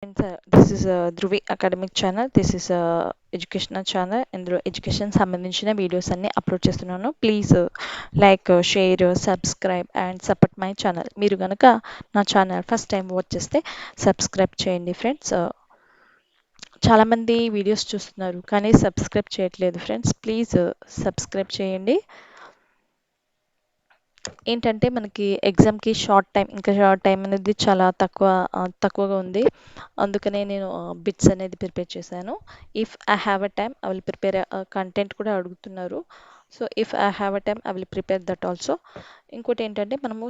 And this is a Dhruvi academic channel. This is a educational channel. ఇందులో education సంబంధించిన videos అన్ని upload చేస్తున్నాను. Please like share subscribe and support my channel. మీరు కనుక నా channel first time watch చేస్తే subscribe చేయండి friends. చాలామంది వీడియోస్ చూస్తున్నారు కానీ సబ్స్క్రైబ్ చేయట్లేదు ఫ్రెండ్స్. ప్లీజ్ సబ్స్క్రైబ్ చేయండి. ఏంటంటే మనకి ఎగ్జామ్కి షార్ట్ టైం అనేది చాలా తక్కువగా ఉంది. అందుకనే నేను బిట్స్ అనేది ప్రిపేర్ చేశాను. If I have a time I will prepare content కూడా అడుగుతున్నారు. So if I have a time I will prepare that also. ఇంకోటి ఏంటంటే మనము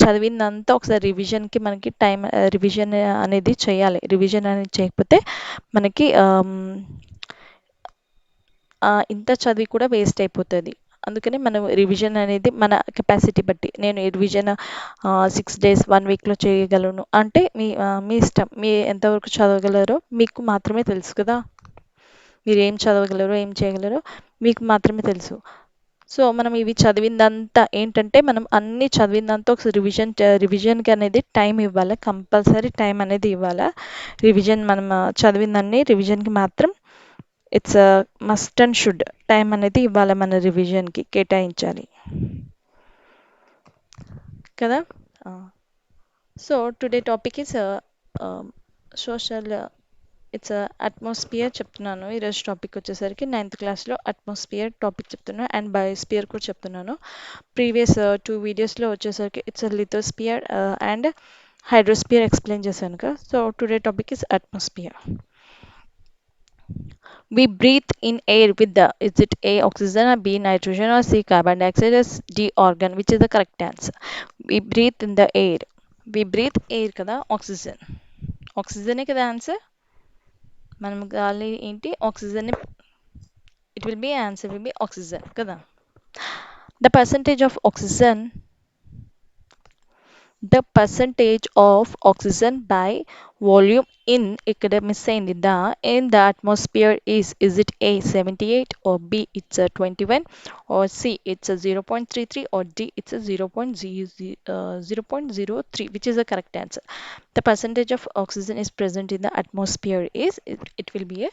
చదివిందంతా ఒకసారి రివిజన్కి మనకి టైం రివిజన్ అనేది చేయాలి. రివిజన్ అనేది చేయకపోతే మనకి ఇంత చదివి కూడా వేస్ట్ అయిపోతుంది. అందుకని మనం రివిజన్ అనేది మన కెపాసిటీ బట్టి నేను ఈ రివిజన్ 6 days 1 weekలో చేయగలను అంటే మీ ఇష్టం. మీ ఎంతవరకు చదవగలరో మీకు మాత్రమే తెలుసు కదా. మీరు ఏం చదవగలరో ఏం చేయగలరో మీకు మాత్రమే తెలుసు. సో మనం ఇవి చదివిందంతా ఏంటంటే మనం అన్ని చదివిందంతా ఒకసారి రివిజన్కి అనేది టైం ఇవ్వాలి. కంపల్సరీ టైం అనేది ఇవ్వాలి. మనం చదివిందన్నీ రివిజన్కి మాత్రం it's must and should time అనేది ఇవ్వాలి. మన రివిజన్కి కేటాయించాలి కదా. So today topic is social it's atmosphere చెప్తున్నాను. ఈరోజు టాపిక్ వచ్చేసరికి 9th క్లాస్లో అట్మాస్ఫియర్ టాపిక్ చెప్తున్నాను అండ్ బయోస్ఫియర్ కూడా చెప్తున్నాను. ప్రీవియస్ 2 వీడియోస్లో వచ్చేసరికి it's lithosphere and hydrosphere explain చేశాను కదా. So today topic is atmosphere. We breathe in air with the is it A oxygen or B nitrogen or C carbon dioxide or D organ, which is the correct answer. We breathe in the air. We breathe air kada oxygen. Oxygen kada answer. మనం గాలి ఏంటి oxygen. It will be answer will be oxygen kada. The percentage of oxygen the percentage of oxygen by volume in ఇక్కడ miss అయింది in the atmosphere is it A 78 or B it's a 21 or C it's a 0.33 or D it's a 0.03, which is the correct answer. The percentage of oxygen is present in the atmosphere is it will be a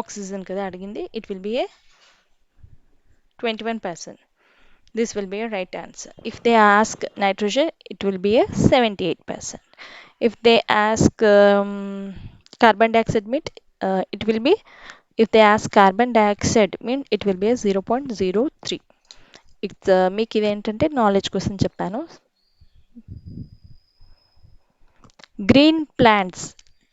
oxygen kada అడిగింది. It will be a 21%. This will be a right answer. If they ask nitrogen, it will be a 78%. If they ask carbon dioxide it will be, if they ask carbon dioxide it will be a 0.03. It's మీకు ఇదేంటంటే knowledge కోసం చెప్పాను. Green plants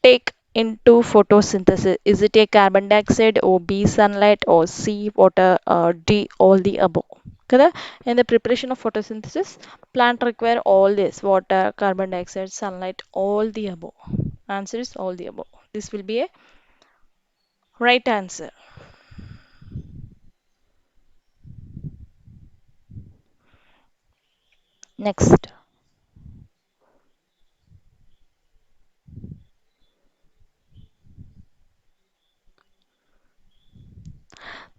take into photosynthesis. Is it A carbon dioxide or B sunlight or C water or D all the above? Kada? In the preparation of photosynthesis, plant require all this: water, carbon dioxide, sunlight, all the above. Answer is all the above. This will be a right answer. Next.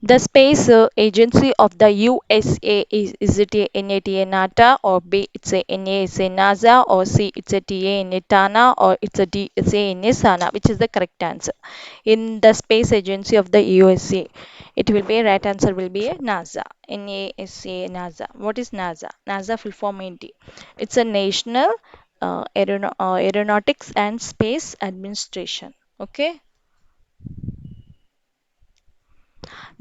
The space agency of the USA is it a NASA or B it's a NASA or C it's a TANA or it's a D it's a SANA, which is the correct answer. In the space agency of the USA, it will be right answer will be a NASA. NASA. What is NASA? NASA full form ఏంటి? It's a National Aeronautics and Space Administration. Okay.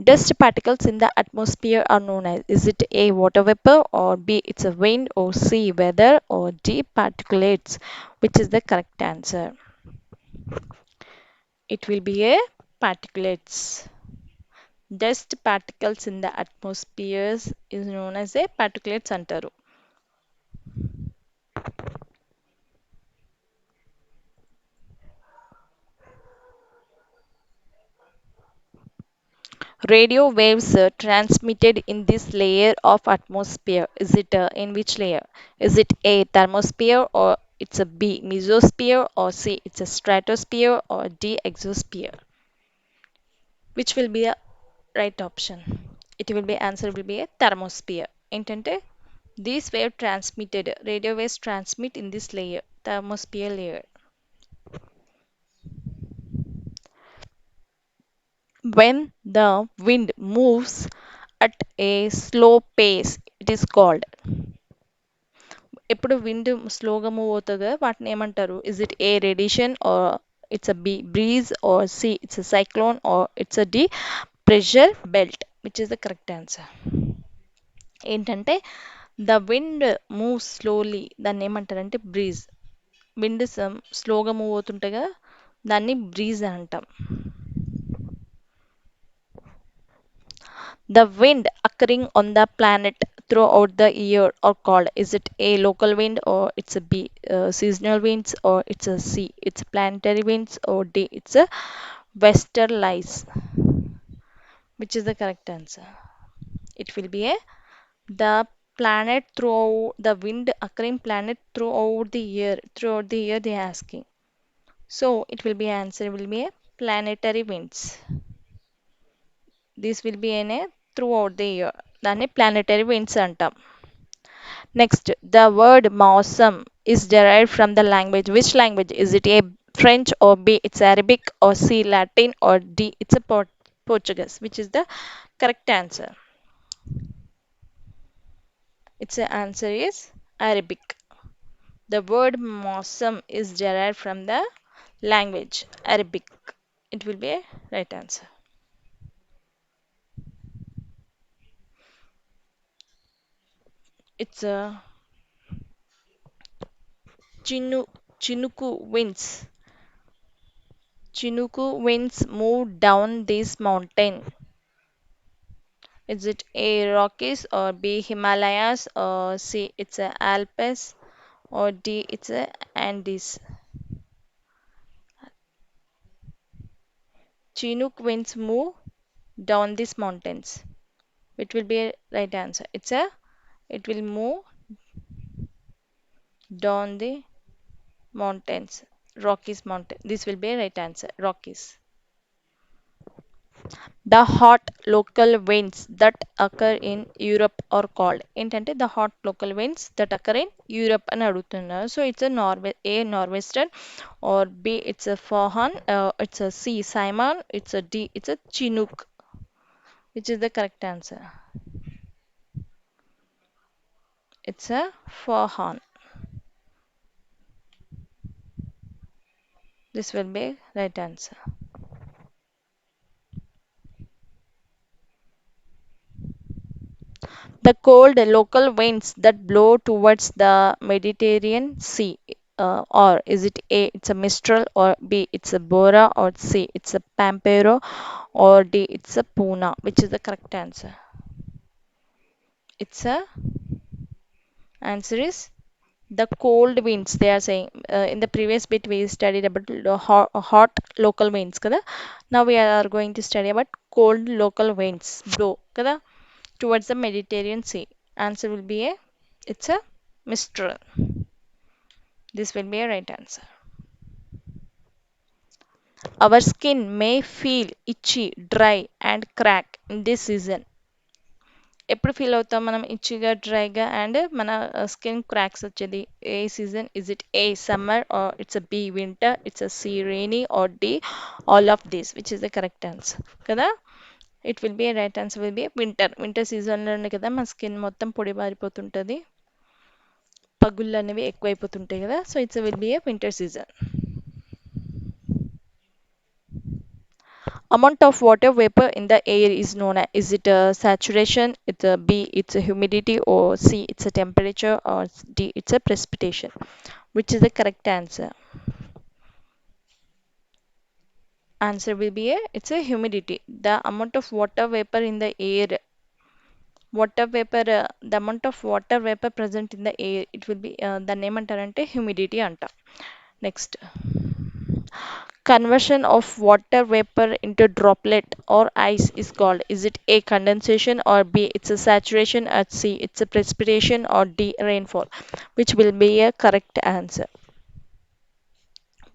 Dust particles in the atmosphere are known as is it A water vapor or B it's a wind or C weather or D particulates, which is the correct answer. It will be a particulates. Dust particles in the atmosphere is known as a particulates antaru. Radio waves transmitted in this layer of atmosphere. Is it in which layer? Is it A thermosphere or it's a B mesosphere or C it's a stratosphere or D exosphere? Which will be a right option? It will be answer will be a thermosphere. ఏంటంటే these wave transmitted radio waves transmit in this layer thermosphere layer. When the wind moves at a slow pace, it is called. ఎప్పుడు wind స్లోగా move అవుతుంది కదా వాటిని ఏమంటారు? Is it a radiation or it's a breeze or C it's a cyclone or it's a D pressure belt which is the correct answer. ఏంటంటే the wind move slowly దాన్ని ఏమంటారంటే breeze. Wind స్లోగా move అవుతుంటే కదా దాన్ని breeze అంటాం. The wind occurring on the planet throughout the year are called. Is it A local wind or it's a B seasonal winds or it's a C it's planetary winds or D it's a westerlies? Which is the correct answer? It will be a the planet throughout the wind occurring planet throughout the year. Throughout the year they are asking. So it will be answer will be a planetary winds. This will be in a throughout the year. దాన్ని planetary winds అంటాం. Next, the word Mausam is derived from the language. Which language? Is it A French or B it's Arabic or C Latin or D it's a Portuguese? Which is the correct answer? Its answer is Arabic. The word Mausam is derived from the language Arabic. It will be a right answer. It's a Chinu, Chinuku winds. Chinook winds move down this mountain. Is it A Rockies or B Himalayas or C it's a Alps or D it's a Andes? Chinook winds move down these mountains. Which will be a right answer? It will move down the mountains. Rockies mountain. This will be a right answer. Rockies. The hot local winds that occur in Europe are called. ఏంటంటే the hot local winds that occur in Europe అని అడుగుతున్నారు. So it's a A northwestern or B it's a Fohan, it's a C Simon, it's a D it's a Chinook. Which is the correct answer? It's a Fohan. This will be right answer. The cold local winds that blow towards the Mediterranean Sea. Or is it A, it's a Mistral, or B, it's a Bora, or C, it's a Pampero, or D, it's a Puna? Which is the correct answer? It's a answer is the cold winds. They are saying in the previous bit we studied about hot local winds, kada. Now we are going to study about cold local winds blow, kada, towards the Mediterranean Sea. Answer will be a it's a Mistral. This will be a right answer. Our skin may feel itchy, dry, and crack in this season. ఎప్పుడు feel అవుతాం మనం ఇచ్చిగా డ్రైగా and మన skin cracks వచ్చేది ఏ season? Is it A summer or it's a B winter it's a C rainy or D all of this which is the correct answer కదా? It will be right answer will be winter. Winter సీజన్లోనే కదా మన skin మొత్తం పొడి బారిపోతుంటుంది, పగుళ్ళు అనేవి ఎక్కువైపోతుంటాయి కదా. So it's will be A winter season. Amount of water vapor in the air is known as, is it a saturation, it's a B it's a humidity, or C it's a temperature, or D it's a precipitation? Which is the correct answer? Answer will be a it's a humidity. The amount of water vapor in the air, the amount of water vapor present in the air, it will be the name antarante humidity anta. Next, conversion of water vapor into droplet or ice is called. Is it A condensation, or B it's a saturation, or C it's a precipitation, or D rainfall? Which will be a correct answer?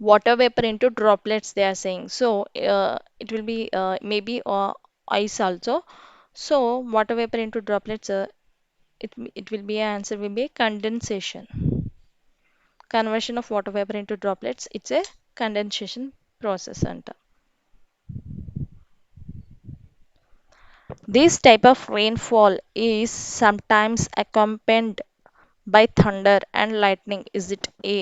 Water vapor into droplets they are saying. So it will be maybe ice also. So water vapor into droplets, it will be answer will be condensation. Conversion of water vapor into droplets, it's a condensation process అంట. This type of rainfall is sometimes accompanied by thunder and lightning. Is it A?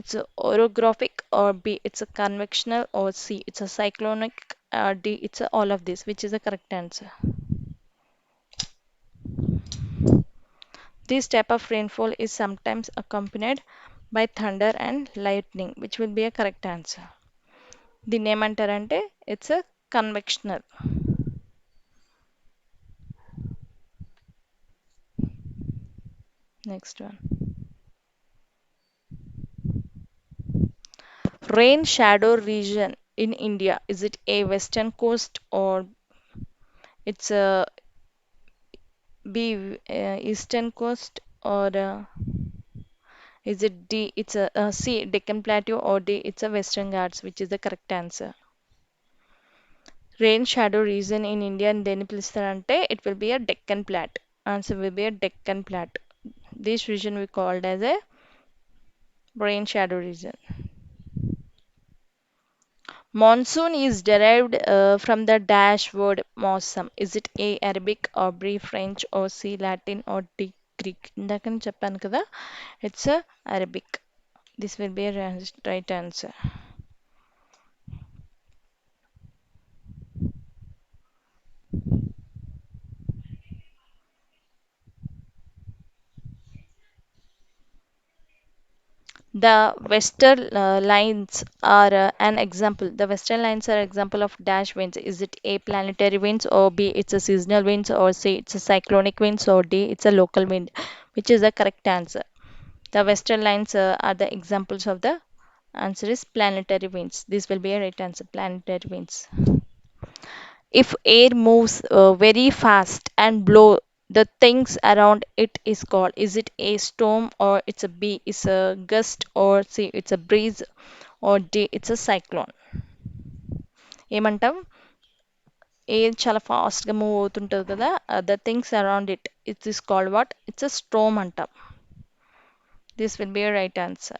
It's a orographic, or B? It's a convectional, or C? It's a cyclonic, or D? It's a all of this. Which is the correct answer? This type of rainfall is sometimes accompanied by thunder and lightning, which will be a correct answer. దీన్ని ఏమంటారంటే it's a convectional. Next one. Rain shadow region in India. Is it A, western coast, or it's a B, eastern coast, or is it D, it's a C, Deccan Plateau, or D, it's a Western Ghats, which is the correct answer. Rain shadow region in India and దేని పిలుస్తారంటే it will be a Deccan Plateau. Answer will be a Deccan Plateau. This region we called as a rain shadow region. Monsoon is derived from the dash word mawsum. Is it A, Arabic, or B, French, or C, Latin, or D, Greek? ఇందాక నేను చెప్పాను కదా, it's a Arabic. This will be a right answer. The western lines are an example. The western lines are example of dash winds. Is it A, planetary winds, or B, it's a seasonal winds, or C, it's a cyclonic winds, or D, it's a local wind? Which is the correct answer? The western lines are the examples of the answer is planetary winds. This will be a right answer. Planetary winds. If air moves very fast and blow the things around it is called, is it A, storm, or it's a B, it's a gust, or C, it's a breeze, or D, it's a cyclone? ఏమంటాం? Air చాలా ఫాస్ట్గా move అవుతుంటుంది కదా, the things around it, it is called what? It's a storm అంటాం. This will be a right answer.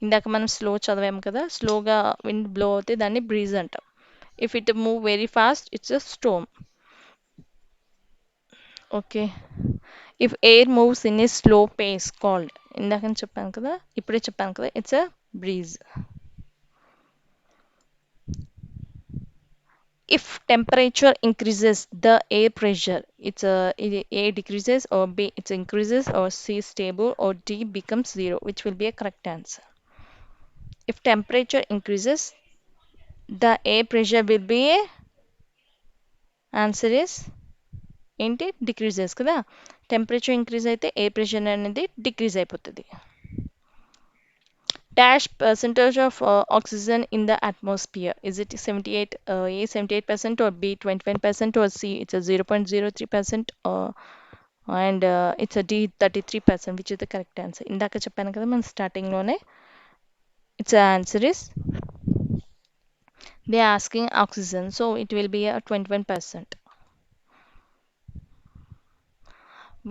ఇందాక మనం slow చదివాము కదా, స్లోగా విండ్ బ్లో అవుతే దాన్ని బ్రీజ్ అంటాం. If it move very fast, it's a storm. Okay. If air moves in a slow pace, called, ఇందాక నేను చెప్పాను కదా, ఇప్పుడే చెప్పాను కదా, it's a breeze. If temperature increases, the air pressure, it's A decreases, or B it increases, or C stable, or D becomes zero? Which will be a correct answer? If temperature increases, the air pressure will be a answer is ఏంటి, decreases కదా. Temperature increase అయితే air pressure అనేది decrease అయిపోతుంది. Dash percentage of oxygen in the atmosphere. Is it 78 A 78%, or B 21%, or C it's a 0.03%, and it's a D 33%, which is the correct answer? ఇందాక చెప్పాను కదా మన starting లోనే, its answer is they are asking oxygen, so it will be a 21%.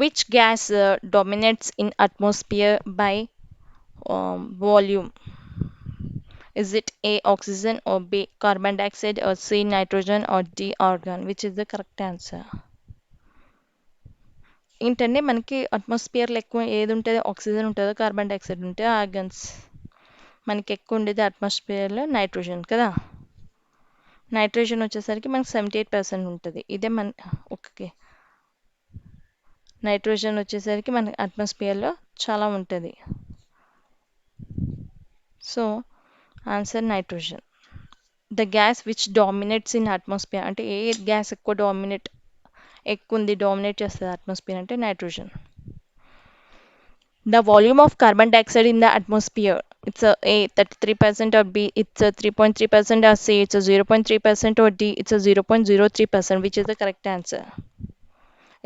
Which gas dominates in atmosphere by volume? Is it A, oxygen, or B, carbon dioxide, or C, nitrogen, or D, argon? Which is the correct answer? ఏంటంటే మనకి అట్మాస్ఫియర్లో ఎక్కువ ఏది ఉంటుంది, oxygen ఉంటుందో carbon dioxide ఉంటే organs. మనకి ఎక్కువ ఉండేది అట్మాస్ఫియర్లో నైట్రోజన్ కదా. నైట్రోజన్ వచ్చేసరికి మనకి 78% ఉంటుంది. ఇదే మన ఓకే, నైట్రోజన్ వచ్చేసరికి మన అట్మాస్ఫియర్లో చాలా ఉంటుంది. So answer nitrogen. The gas which dominates in atmosphere, అంటే ఏ గ్యాస్ ఎక్కువ ఉంది డామినేట్ చేస్తుంది అట్మాస్ఫియర్ అంటే nitrogen. The volume of carbon dioxide in the atmosphere, it's a A 33%, or B it's a 3.3%, or C it's a 0.3%, or D it's a 0.03%? Which is the correct answer?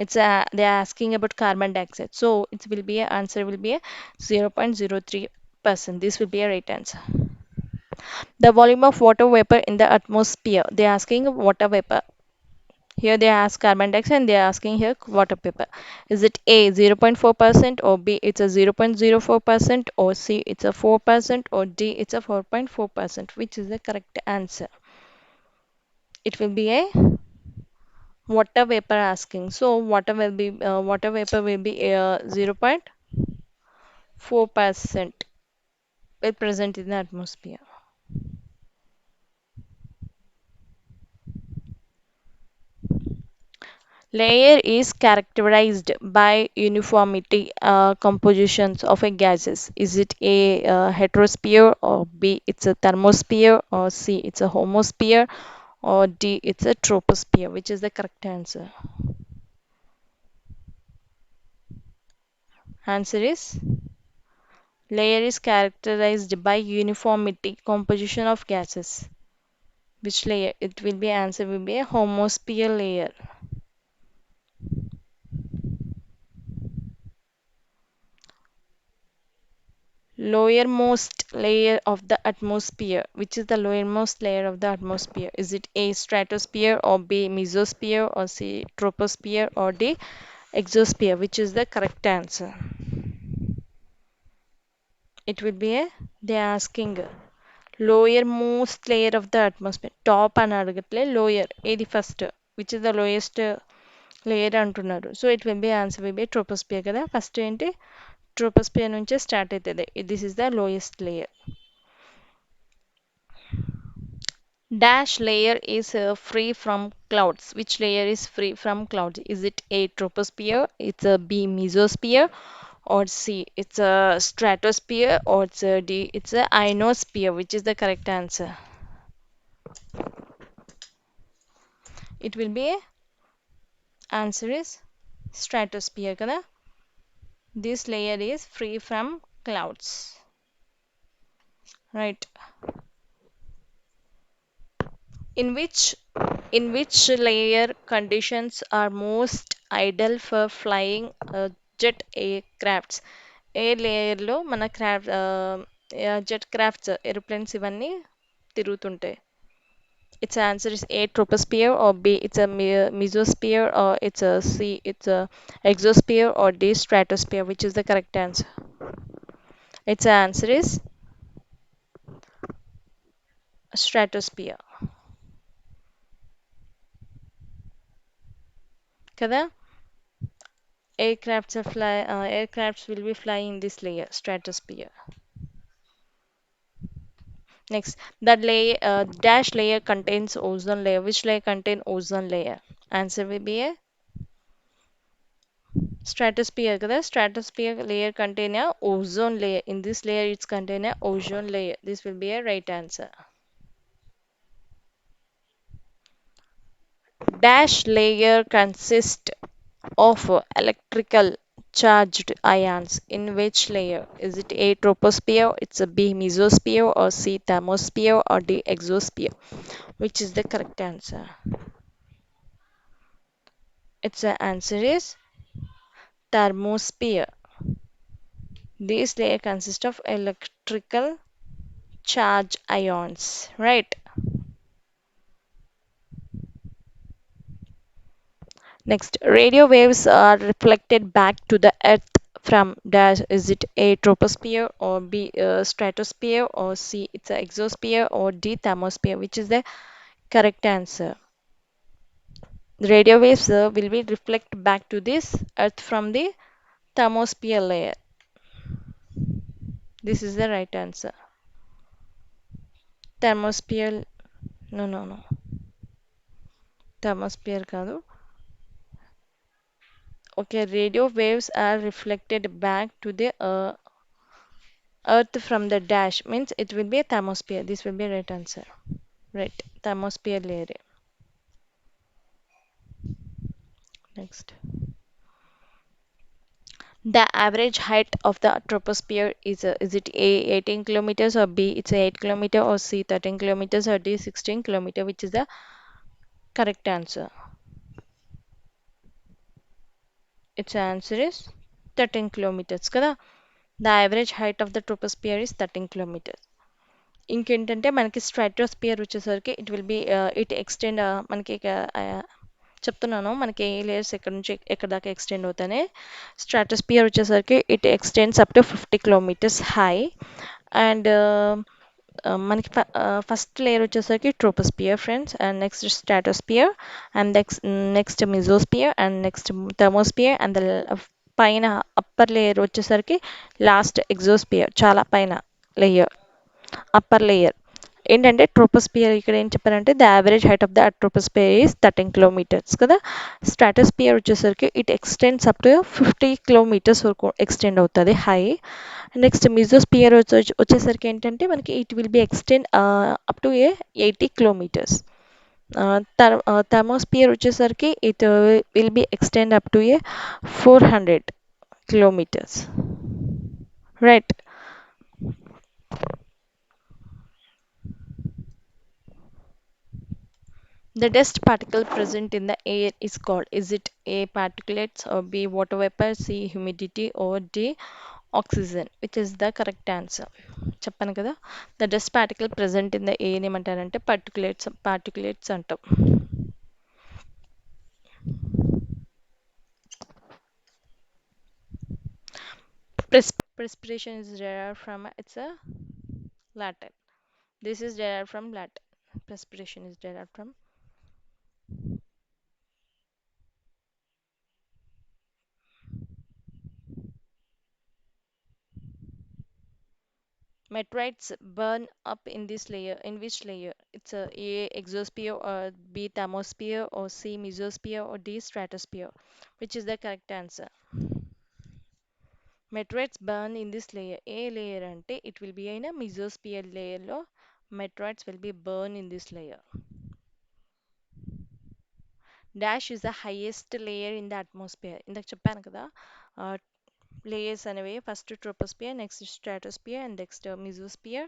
It's they are asking about carbon dioxide, so it will be a answer will be a 0.03%. This will be a right answer. The volume of water vapor in the atmosphere, they are asking water vapor. Here they ask carbon dioxide and they are asking here water vapor. Is it A 0.4% or B it's a 0.04% or C it's a 4% or D it's a 4.4%? Which is the correct answer? It will be a water vapor asking. So water vapor will be 0.4% will present in the atmosphere. Layer is characterized by uniformity compositions of a gases. Is it A heterosphere or B it's a thermosphere or C it's a homosphere or D it's a troposphere? Which is the correct answer? Answer is layer is characterized by uniformity composition of gases. Which layer? It will be answer will be a homosphere layer. Lowermost layer of the atmosphere. Which is the lowermost layer of the atmosphere? Is it A stratosphere or B mesosphere or C troposphere or D exosphere? Which is the correct answer? It will be a they are asking lowermost layer of the atmosphere. Top అని అడగట్లే lower ఏది first which is the lowest layer అంటున్నారు. So it will be answer will be troposphere కదా. First ఏంటి troposphere నుంచే start అవుతుంది. This is the lowest layer. Dash layer is free from clouds. Which layer is free from clouds? Is it A troposphere? It's a B mesosphere or C it's a stratosphere or it's a D it's a ionosphere? Which is the correct answer? It will be a answer is stratosphere kada. This layer is free from clouds, right? In which layer conditions are most ideal for flying jet aircrafts? ఏ లేయర్లో మన craft jet crafts aeroplanes ఇవన్నీ తిరుగుతుంటాయి. Its answer is A troposphere or B it's a mesosphere or it's a C it's a exosphere or D stratosphere? Which is the correct answer? Its answer is stratosphere కదా. Aircrafts will be flying in this layer stratosphere. Next, that layer dash layer contains ozone layer. Which layer contain ozone layer? Answer will be a stratosphere kada. Stratosphere layer contain a ozone layer. In this layer it's contain a ozone layer. This will be a right answer. Dash layer consists of electrical charged ions. In which layer? Is it A troposphere, it's a B mesosphere or C thermosphere or D exosphere? Which is the correct answer? Its answer is thermosphere. This layer consists of electrical charge ions, right? Next, radio waves are reflected back to the earth from dash. Is it A troposphere or B stratosphere or C it's a exosphere or D thermosphere? Which is the correct answer? The radio waves will be reflect back to this earth from the thermosphere layer. This is the right answer. Thermosphere, no, thermosphere కాదు. Okay, radio waves are reflected back to the earth from the dash means it will be a thermosphere. This will be right answer. Right, thermosphere layer. Next, the average height of the troposphere is it A 18 kilometers or B it's a 8 kilometer or C 13 kilometers or D 16 kilometer? Which is the correct answer? Its answer is 13 kilometers కదా. The average height of the troposphere is 13 kilometers. ఇంకేంటంటే మనకి stratosphere వచ్చేసరికి it will B it extend మనకి చెప్తున్నాను మనకి ఏ layers ఎక్కడ నుంచి ఎక్కడ దాకా ఎక్స్టెండ్ అవుతానే. స్ట్రాటోస్పియర్ వచ్చేసరికి it extends up to 50 kilometres high. And మనకి ఫస్ట్ లేయర్ వచ్చేసరికి troposphere friends, and next stratosphere, and next mesosphere, and next thermosphere, and పైన అప్పర్ లేయర్ వచ్చేసరికి లాస్ట్ ఎగ్జోస్పియర్, చాలా పైన లేయర్, అప్పర్ లేయర్. ఏంటంటే ట్రోపోస్పియర్ ఇక్కడ ఏం చెప్పారంటే the average height of the troposphere is 13 kilometres కదా. స్ట్రాటోస్పియర్ వచ్చేసరికి it extends up to 50 kilometres వరకు ఎక్స్టెండ్ అవుతుంది హై. నెక్స్ట్ మిజోస్పియర్ వచ్చేసరికి ఏంటంటే మనకి it will be extend up to 80 kilometres. Thermosphere వచ్చేసరికి it will be extend up to 400 kilometers, right? The dust particle present in the air is called, is it A particulates, or B water vapor, C humidity, or D oxygen? Which is the correct answer? చెప్పాను కదా, the dust particle present in the air ఏమంటారంటే particulates అంటాం. Perspiration is derived from, it's a Latin. This is derived from Latin. Perspiration is derived from. Meteorites burn up in this layer. In which layer? It's A exosphere, or B thermosphere, or C mesosphere, or D stratosphere. Which is the correct answer? Meteorites burn in this layer. A layer ante it will be in a mesosphere layer lo meteorites will be burn in this layer. Dash is the highest layer in the atmosphere. ఇందాక చెప్పాను కదా, layers అనేవి first troposphere, next stratosphere, and next mesosphere,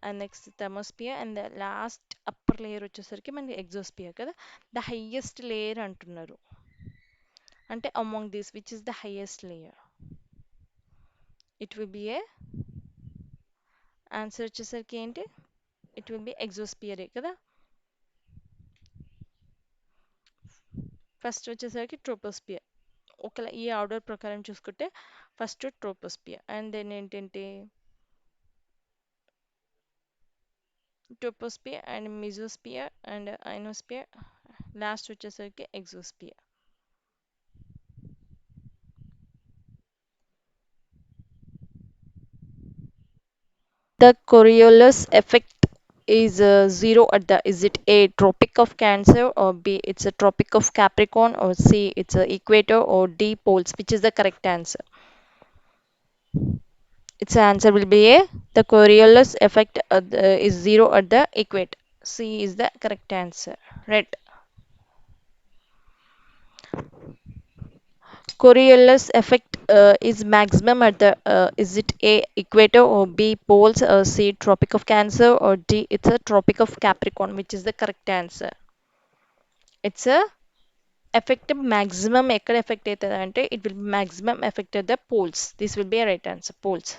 and next thermosphere, and the last upper layer వచ్చేసరికి మనకి exosphere కదా. The highest layer అంటున్నారు అంటే among these which is the highest layer? It will be a answer వచ్చేసరికి ఏంటి, it will be exosphere కదా. First వచ్చేసరికి troposphere. ఒకవేళ ఈ ఆర్డర్ ప్రకారం చూసుకుంటే ఫస్ట్ troposphere, అండ్ దెన్ ఏంటంటే troposphere and mesosphere and ionosphere, last వచ్చేసరికి exosphere. The Coriolis effect is zero at the, is it A tropic of Cancer, or B it's a tropic of Capricorn, or C it's a equator, or D poles? Which is the correct answer? Its answer will be A. The Coriolis effect is zero at the equator. C is the correct answer, right? Coriolis effect is maximum at the, is it A equator, or B poles, or C tropic of Cancer, or D it's a tropic of Capricorn? Which is the correct answer? It's a effect maximum ఎక్కడ effect అవుతుంది అంటే it will be maximum effect at the poles. This will be a right answer, poles.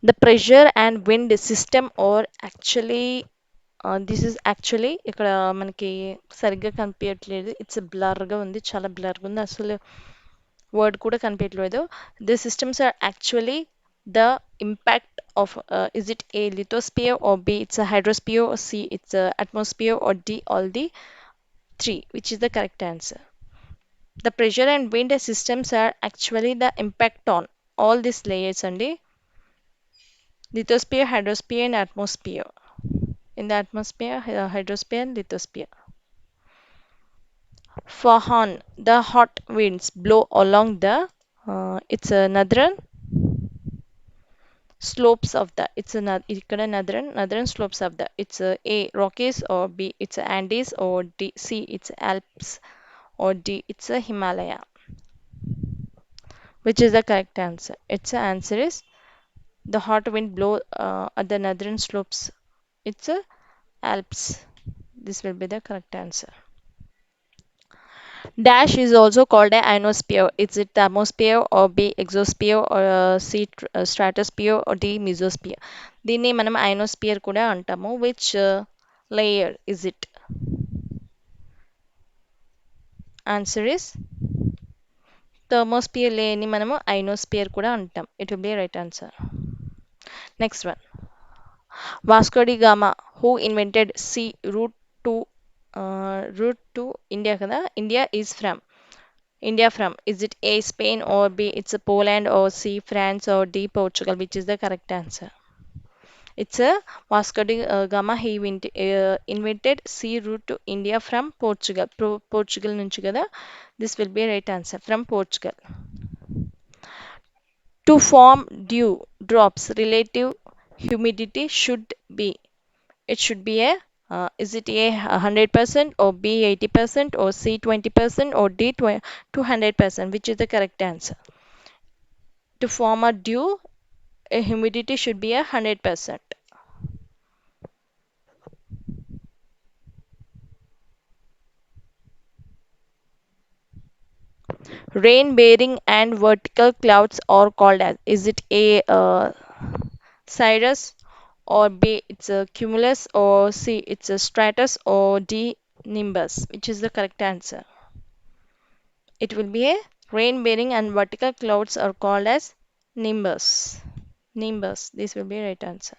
The pressure and wind system, or actually this is actually ఇక్కడ మనకి సరిగ్గా కనిపించట్లేదు, it's బ్లర్గా ఉంది, చాలా బ్లర్గా ఉంది, అసలు వర్డ్ కూడా కనిపించట్లేదు. The systems are actually the impact of, is it a lithosphere, or B it's hydrosphere, or C it's atmosphere, or D all the three? Which is the correct answer? The pressure and wind systems are actually the impact on all these layers అండి, lithosphere, hydrosphere, and atmosphere. In the atmosphere, hydrosphere, and lithosphere. Fahan, the hot winds blow along the, it's a northern slopes of the, it's a ikkada northern slopes of the, it's A Rockies, or B it's Andes, or D C it's Alps, or D it's a Himalaya? Which is the correct answer? Its answer is the hot wind blow at the northern slopes, it's a Alps. This will be the correct answer. Dash is also called an ionosphere. Is it thermosphere, or B exosphere, or C stratosphere, or D mesosphere? దీన్ని మనం ionosphere కూడా అంటాము. Which layer is it? Answer is thermosphere లేని మనము ionosphere కూడా అంటాం. It will be right answer. Next one, Vasco da Gama who invented sea to India కదా, India is from India from? Is it A Spain or B it's a Poland or C France or D Portugal? Which is the correct answer? It's a Vasco da Gama. He invented sea route to India from Portugal. Portugal నుంచి కదా. This will be right answer, from Portugal. To form dew drops, relative humidity should be. It should be a is it A 100% or B 80% or C 20% or D 200%? Which is the correct answer? To form a dew, a humidity should be 100%. Rain bearing and vertical clouds are called as, is it A cirrus or B it's a cumulus or C it's a stratus or D nimbus? Which is the correct answer? It will be a rain bearing and vertical clouds are called as nimbus. Nimbus. This will be right answer.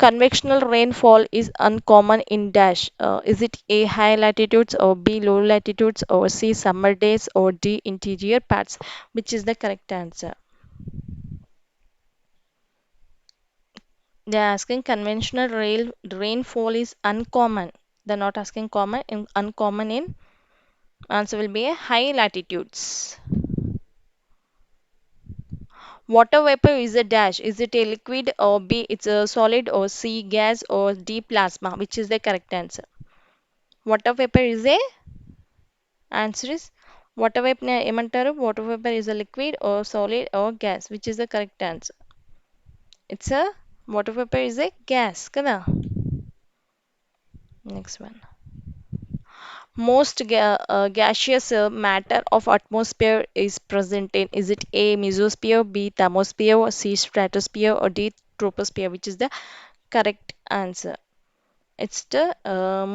Convectional rainfall is uncommon in dash. Is it A high latitudes or B low latitudes or C summer days or D interior parts? Which is the correct answer? They are asking conventional rainfall is uncommon. They are not asking common. Uncommon in, answer will be a high latitudes. Water vapor is a dash. Is it a liquid or B it's a solid or C gas or D plasma? Which is the correct answer? Water vapor is a, answer is water vapor ఏమంటారు? Water vapor is a liquid or solid or gas. Which is the correct answer? It's a, water vapor is a gas కదా. Next one. Most gaseous matter of atmosphere is present in, is it A mesosphere, B thermosphere, C stratosphere or D troposphere? Which is the correct answer? It's the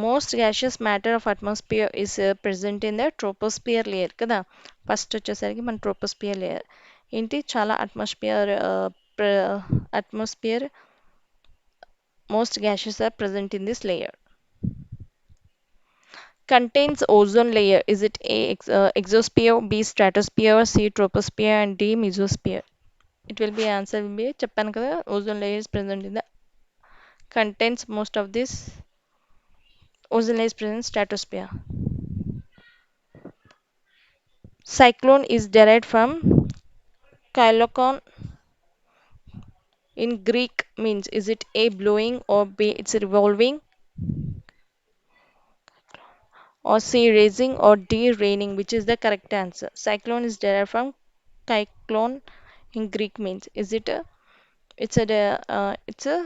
most gaseous matter of atmosphere is present in the troposphere layer కదా. First వచ్చేసరికి మన troposphere layer ఏంటి, చాలా atmosphere most gases are present in this layer. Contains ozone layer, is it A exosphere, B stratosphere, C troposphere and D mesosphere? It will be, answer will be చెప్పాను కదా, ozone layer is present in the, contains most of this, ozone layer is present in stratosphere. Cyclone is derived from kylokon in Greek means, is it A blowing or B it's revolving or C raising or D raining? Which is the correct answer? Cyclone is derived from kyklon in Greek means, is it a, it's a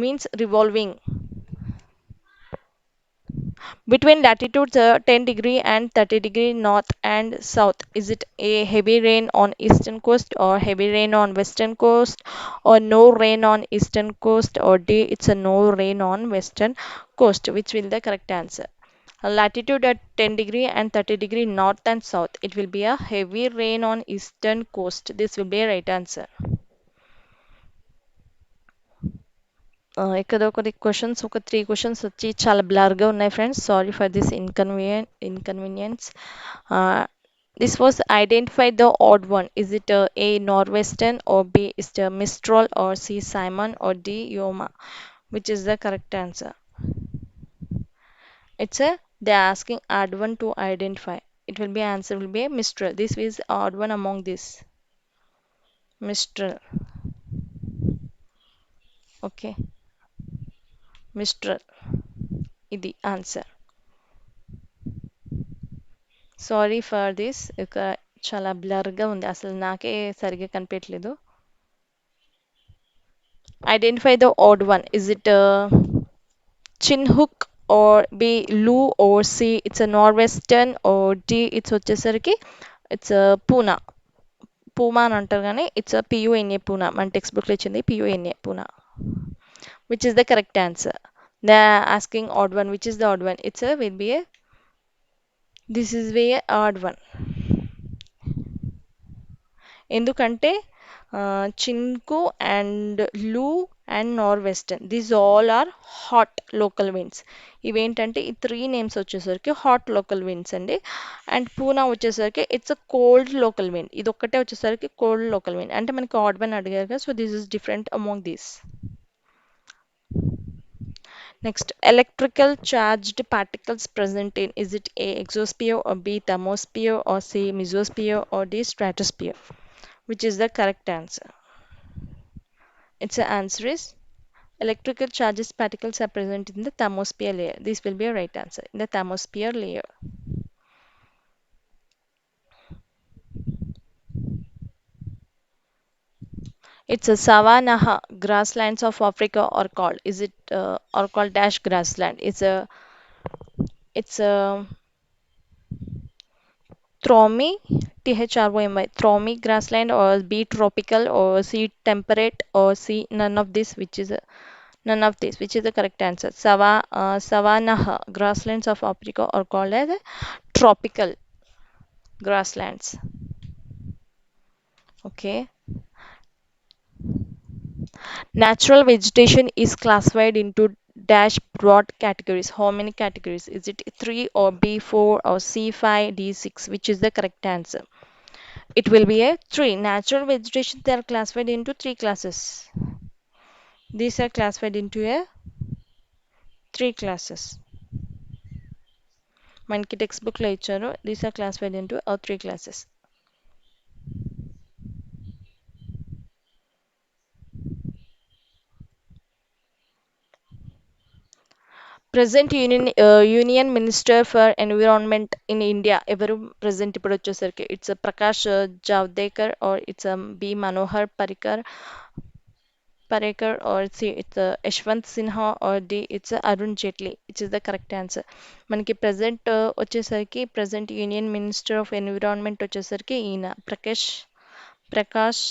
means revolving. Between latitudes 10° and 30° north and south, is it A heavy rain on eastern coast or heavy rain on western coast or no rain on eastern coast or D it's a no rain on western coast? Which will the correct answer? Latitude at 10° and 30° north and south, it will be a heavy rain on eastern coast. This will be a right answer. ఇక్కడ ఒకటి questions, ఒక 3 questions వచ్చి చాలా బ్లర్గా ఉన్నాయి friends. Sorry for this inconvenience. This was identify the odd one. Is it A northwestern or B is the Mistral or C Simon or D Yoma? Which is the correct answer? It's a, they are asking odd one to identify. It will be, answer will be a Mistral. This is odd one among this. Mistral. Okay. Mistral. ఇది ఆన్సర్. Sorry for this, ఇక చాలా బ్లర్గా ఉంది, అసలు నాకే సరిగ్గా కనిపించట్లేదు. Identify the odd one. Is it chinook or B Lu or C it's a northwestern or D it's వచ్చేసరికి it's a పూనా. పూమా అని అంటారు కానీ ఇట్స్ PUNA పూనా. మన టెక్స్ట్ బుక్లో ఇచ్చింది PUNA Poona. Which is the correct answer? They're asking odd one. Which is the odd one? It's a will be a this is way a odd one. ఎందుకంటే chinook and loo and northwestern these all are hot local winds. ఇవేంటంటే ఈ three names వచ్చేసరికి hot local winds అండి. And puna వచ్చేసరికి it's a cold local wind. ఇది ఒక్కటే వచ్చేసరికి cold local wind. అంటే మనకి ఆడ్ వన్ అడిగారు కదా, so this is different among these. Next, electrical charged particles present in, is it A exosphere or B thermosphere or C mesosphere or D stratosphere? Which is the correct answer? Its answer is electrical charges particles are present in the thermosphere layer. This will be a right answer, in the thermosphere layer. It's a savanna grasslands of Africa are called. Is it or called dash grassland? It's a Thromy, THROMY, Thromy grassland or B tropical or C temperate or C none of this, which is none of this, which is the correct answer. Savanna grasslands of Africa are called as tropical grasslands. Okay. Natural vegetation is classified into dash broad categories. How many categories? Is it 3 or B4 or C5, D6? Which is the correct answer? It will be a 3. Natural vegetation, they are classified into 3 classes. These are classified into a 3 classes. మనకి text బుక్లో ఇచ్చారు. These are classified into 3 classes. Present Union Minister for Environment in India. ఎవరు present ఇప్పుడు వచ్చేసరికి it's Prakash Javadekar or it's B Manohar Parrikar or C it's Yashwant Sinha or D it's Arun Jaitley, which is the correct answer. మనకి present వచ్చేసరికి present Union Minister of Environment వచ్చేసరికి ఈయన ప్రకాష్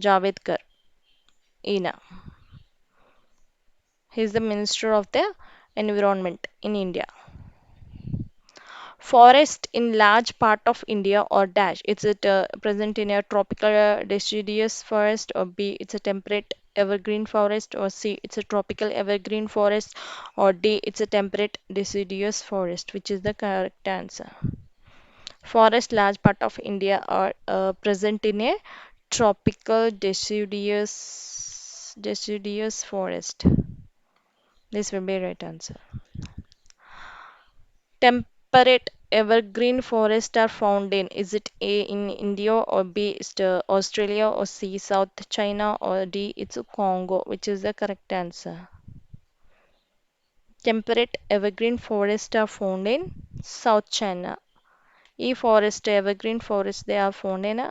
జావేద్కర్. ఈయన he is the Minister of the Environment in India. Forest in large part of India or dash. It's present in a tropical deciduous forest or B. It's a temperate evergreen forest or C. It's a tropical evergreen forest or D. It's a temperate deciduous forest, which is the correct answer. Forest large part of India are present in a tropical deciduous forest. This will be right answer. Temperate evergreen forests are found in, is it A in India or B is Australia or C South China or D it's Congo, which is the correct answer? Temperate evergreen forests are found in South China. Forest evergreen forest they are found in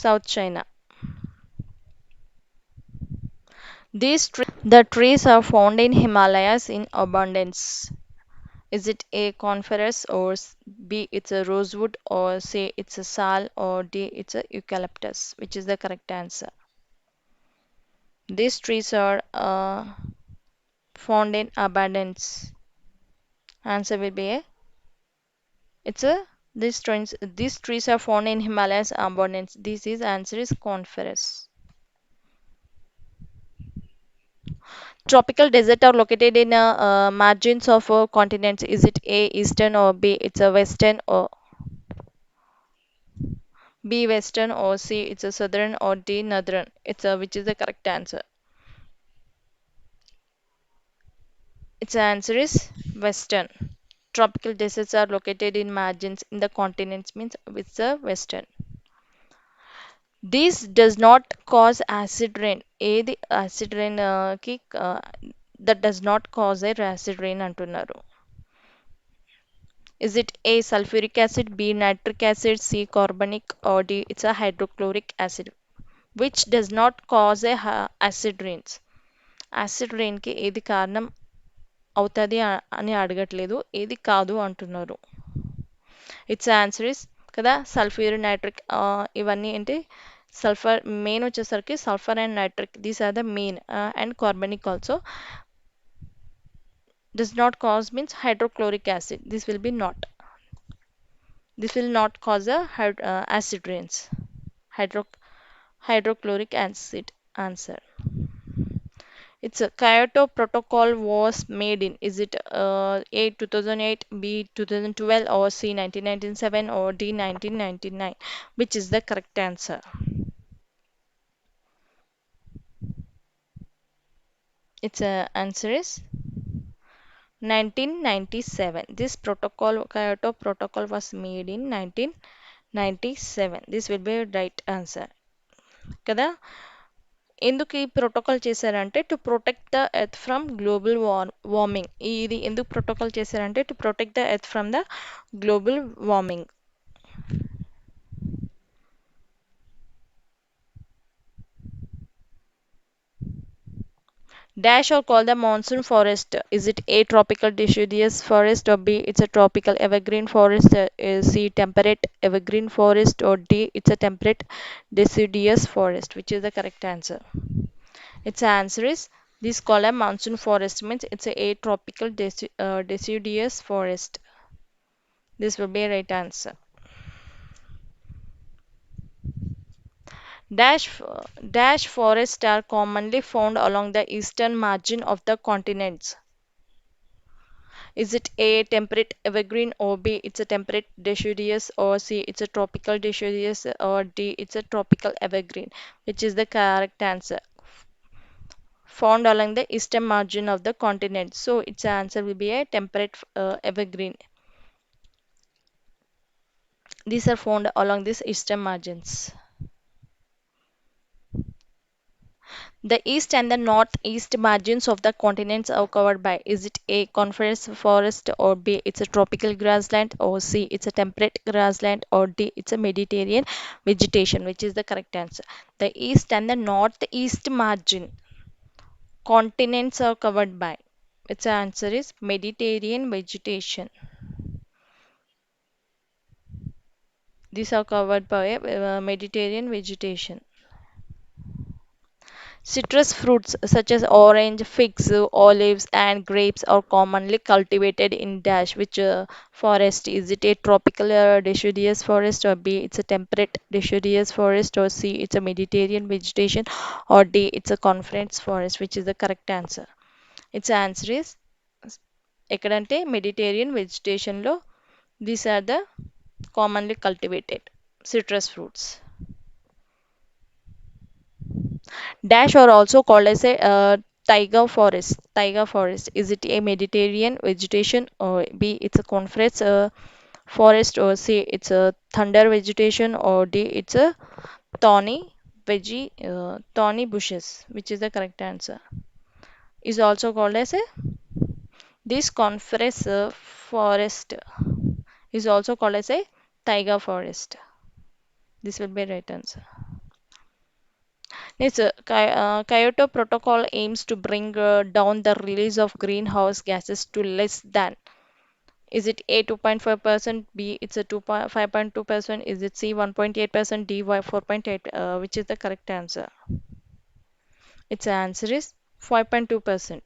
South China. The trees are found in Himalayas in abundance. Is it A coniferous or B it's a rosewood or C it's a sal or D it's a eucalyptus? Which is the correct answer? These trees are found in abundance. Answer will be A. It's a these trees are found in Himalayas abundance. This is answer is coniferous. Tropical desert are located in margins of continents. Is it A eastern or B it's a western or B western or C it's a southern or D northern? It's a which is the correct answer? Its answer is western. Tropical deserts are located in margins in the continents means it's a western. This does not cause acid rain. The acid rain that does not cause a acid rain అంటున్నారు. Is it A sulfuric acid, B nitric acid, C carbonic or D it's a hydrochloric acid? Which does not cause a acid rains? Acid రెయిన్కి ఏది కారణం అవుతుంది అని అడగట్లేదు, ఏది కాదు అంటున్నారు. ఇట్స్ ఆన్సర్ ఇస్ కదా సల్ఫ్యూరిక్ నైట్రిక్ ఇవన్నీ ఏంటి సల్ఫర్ మెయిన్ వచ్చేసరికి sulphur and nitric, these are the main, and carbonic also. Does not cause means hydrochloric acid, this will be not, this will not cause a acid rains. Hydro hydrochloric acid answer. It's a Kyoto Protocol was made in, is it A 2008, B 2012, or C 1997, or D 1999? Which is the correct answer? Its answer is 1997. This protocol, Kyoto Protocol, was made in 1997. This will be right answer. కదా, ఎందుకు ఈ protocol చేశారంటే to protect the earth from global warming. ఇది ఎందుకు protocol చేశారంటే to protect the earth from the global warming. Dash or call the monsoon forest. Is it A tropical deciduous forest, or B it's a tropical evergreen forest, C temperate evergreen forest, or D it's a temperate deciduous forest? Which is the correct answer? Its answer is this called a monsoon forest, means it's a tropical deciduous forest. This will be a right answer. Dash forests are commonly found along the eastern margin of the continents. Is it A temperate evergreen, or B it's a temperate deciduous, or C it's a tropical deciduous, or D it's a tropical evergreen? Which is the correct answer? Found along the eastern margin of the continent. So its answer will be a temperate evergreen. These are found along these eastern margins. The east and the northeast margins of the continents are covered by, is it A coniferous forest, or B it's a tropical grassland, or C it's a temperate grassland, or D it's a Mediterranean vegetation? Which is the correct answer? The east and the northeast margin continents are covered by, its answer is Mediterranean vegetation. These are covered by Mediterranean vegetation. Citrus fruits such as orange, figs, olives, and grapes are commonly cultivated in dash which forest? Is it a tropical deciduous forest, or B it's a temperate deciduous forest, or C it's a Mediterranean vegetation, or D it's a conference forest? Which is the correct answer? Its answer is ఎక్కడంటే Mediterranean వెజిటేషన్లో these are the commonly cultivated citrus fruits. Dash are also called as a taiga forest. Taiga forest. Is it a Mediterranean vegetation, or B it's a conference forest, or C it's a thunder vegetation, or D it's a thorny bushes? Which is the correct answer? Is also called as a, this conference forest is also called as a taiga forest. This will be right answer. Yes, Kyoto Protocol aims to bring down the release of greenhouse gases to less than. Is it A 2.5%, B it's a 5.2%, is it C 1.8%, D 4.8? Which is the correct answer? Its answer is 5.2%.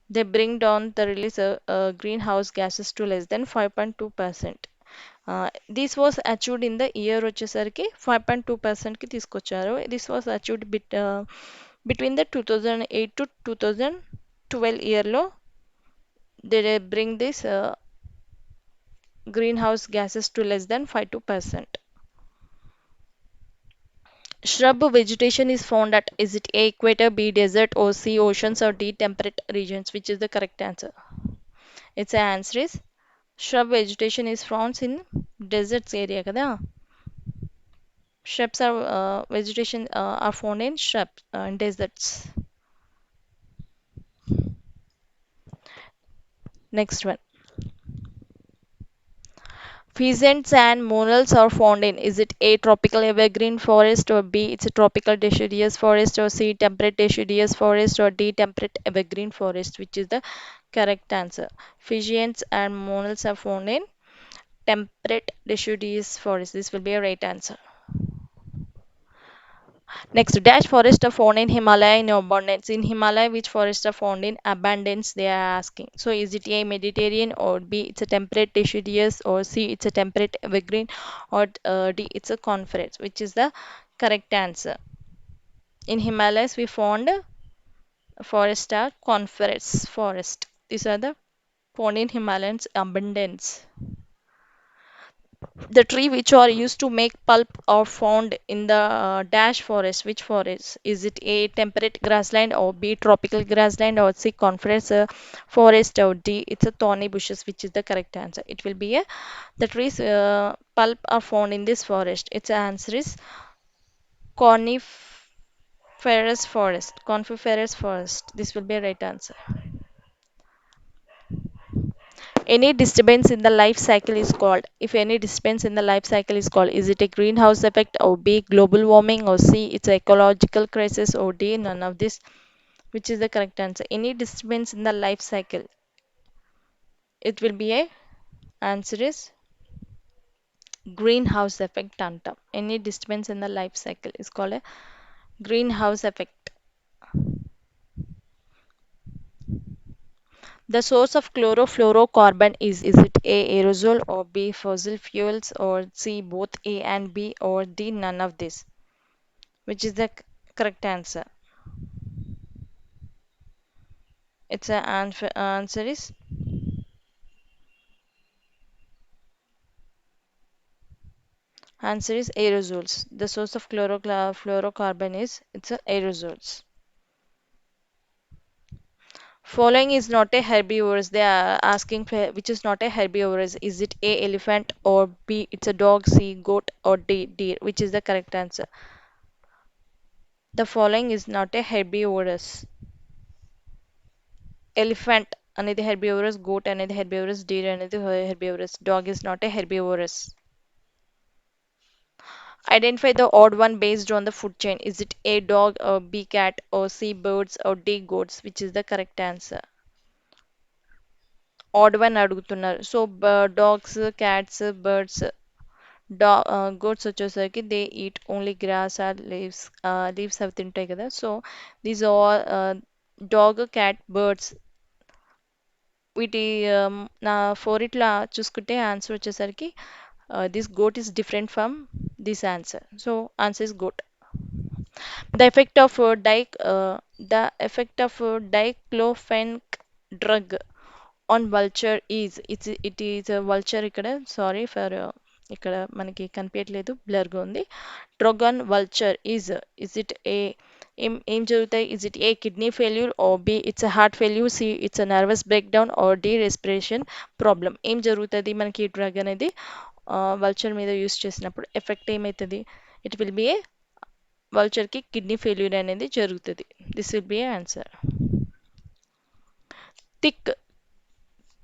They bring down the release of greenhouse gases to less than 5.2%. This was achieved in the year వచ్చేసరికి 5.2%కి తీసుకొచ్చారు. This was achieved between the 2008 to 2012 yearలో they bring this greenhouse gases to less than 5.2%. Shrub vegetation is found at, is it A equator, B desert, or C oceans, or D temperate regions? Which is the correct answer? Its answer is shrub vegetation is found in deserts area కదా. Shrubs are vegetation are found in shrubs deserts. Next one. Pheasants and monals are found in, is it A tropical evergreen forest, or B it's a tropical deciduous forest, or C temperate deciduous forest, or D temperate evergreen forest? Which is the correct answer? Pheasants and monals are found in temperate deciduous forest. This will be a right answer. Next, dash forests are found in Himalaya in abundance. In Himalaya, which forests are found in abundance? They are asking. So, is it A, Mediterranean, or B, it's a temperate deciduous, or C, it's a temperate evergreen, or D, it's a conference? Which is the correct answer? In Himalayas, we found forest are conference forest. These are the found in Himalayas abundance. The tree which are used to make pulp are found in the dash forest. Which forest? Is it A, temperate grassland, or B, tropical grassland, or C, conference forest, or D, it's a thorny bushes? Which is the correct answer? It will be a the trees pulp are found in this forest. Its answer is coniferous forest. Coniferous forest. This will be a right answer. Any disturbance in the life cycle is called. If any disturbance in the life cycle is called, is it a greenhouse effect, or B, global warming, or C, it's an ecological crisis, or D, none of this? Which is the correct answer? Any disturbance in the life cycle. It will be a answer is greenhouse effect Tanta. Any disturbance in the life cycle is called a greenhouse effect. The source of chlorofluorocarbon is it A, aerosol, or B, fossil fuels, or C, both A and B, or D, none of this? Which is the correct answer? Its a answer is aerosols. The source of fluorocarbon is it's a aerosols. Following is not a herbivorous. They are asking for which is not a herbivorous. Is it A, elephant, or B, it's a dog, C, goat, or D, deer? Which is the correct answer? The following is not a herbivorous. Elephant అనేది herbivorous, goat అనేది herbivorous, deer అనేది herbivorous. Dog is not a herbivorous. Identify the odd one based on the food chain. Is it A, dog, or B, cat, or C, birds, or D, goats? Which is the correct answer? Odd one అడుగుతున్నారు. So dogs cats birds goats వచ్చేసరికి they eat only grass or leaves అవి తింటాయి కదా. So these all dog cat birds వీటి నా ఫోరిట్లో చూసుకుంటే answer వచ్చేసరికి this goat is different from this answer. So answer is goat. The effect of diclofenac drug on vulture is it is a vulture ఇక్కడ sorry for ఇక్కడ మనకి కనిపించట్లేదు బ్లర్గా ఉంది. Drug on vulture is it ఏ ఏం జరుగుతాయి? Is it A kidney failure, or B it's heart failure, C it's nervous breakdown, or D respiration problem? ఏం జరుగుతుంది మనకి ఈ డ్రగ్ అనేది వల్చర్ మీద యూస్ చేసినప్పుడు ఎఫెక్ట్ ఏమవుతుంది? ఇట్ విల్ బి ఏ వల్చర్కి కిడ్నీ ఫెయిల్యూర్ అనేది జరుగుతుంది. This will be a answer. Thick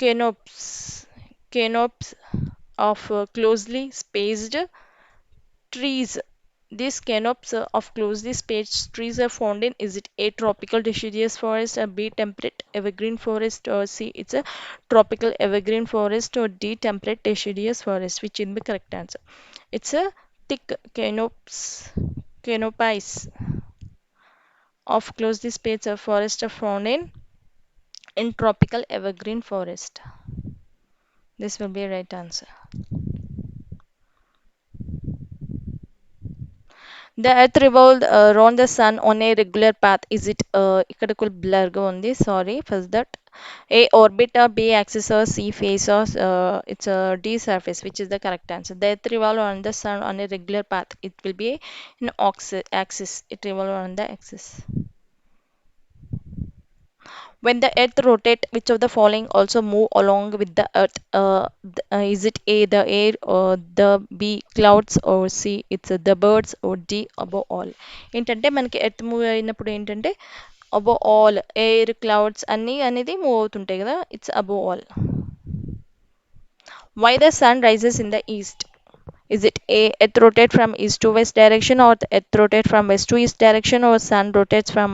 canops of closely spaced trees. These canops of closely spaced trees are found in, is it A, tropical deciduous forest, or B, temperate evergreen forest, or C, it's a tropical evergreen forest, or D, temperate deciduous forest? Which is the correct answer? It's a thick canopies of closely spaced forest are found in tropical evergreen forest. This will be a right answer. The earth revolves around the sun on a regular path. Is it ఇక్కడ blur గా ఉంది. Sorry for that. A, orbit, or B, axis, or C, face, or it's a D, surface? Which is the correct answer? The earth revolves on the sun on a regular path. It will be an axis. It revolves on the axis. When the earth rotates, which of the following also move along with the earth? Is it A, the air, or the B, clouds, or C, it's the birds, or D, above all? ఏంటంటే మనకి earth move అయినప్పుడు ఏంటంటే above all air clouds అన్నీ అనేది move అవుతుంటాయి కదా. It's above all. Why the sun rises in the east? Is it A, earth rotates from east to west direction, or the earth rotates from west to east direction, or sun rotates from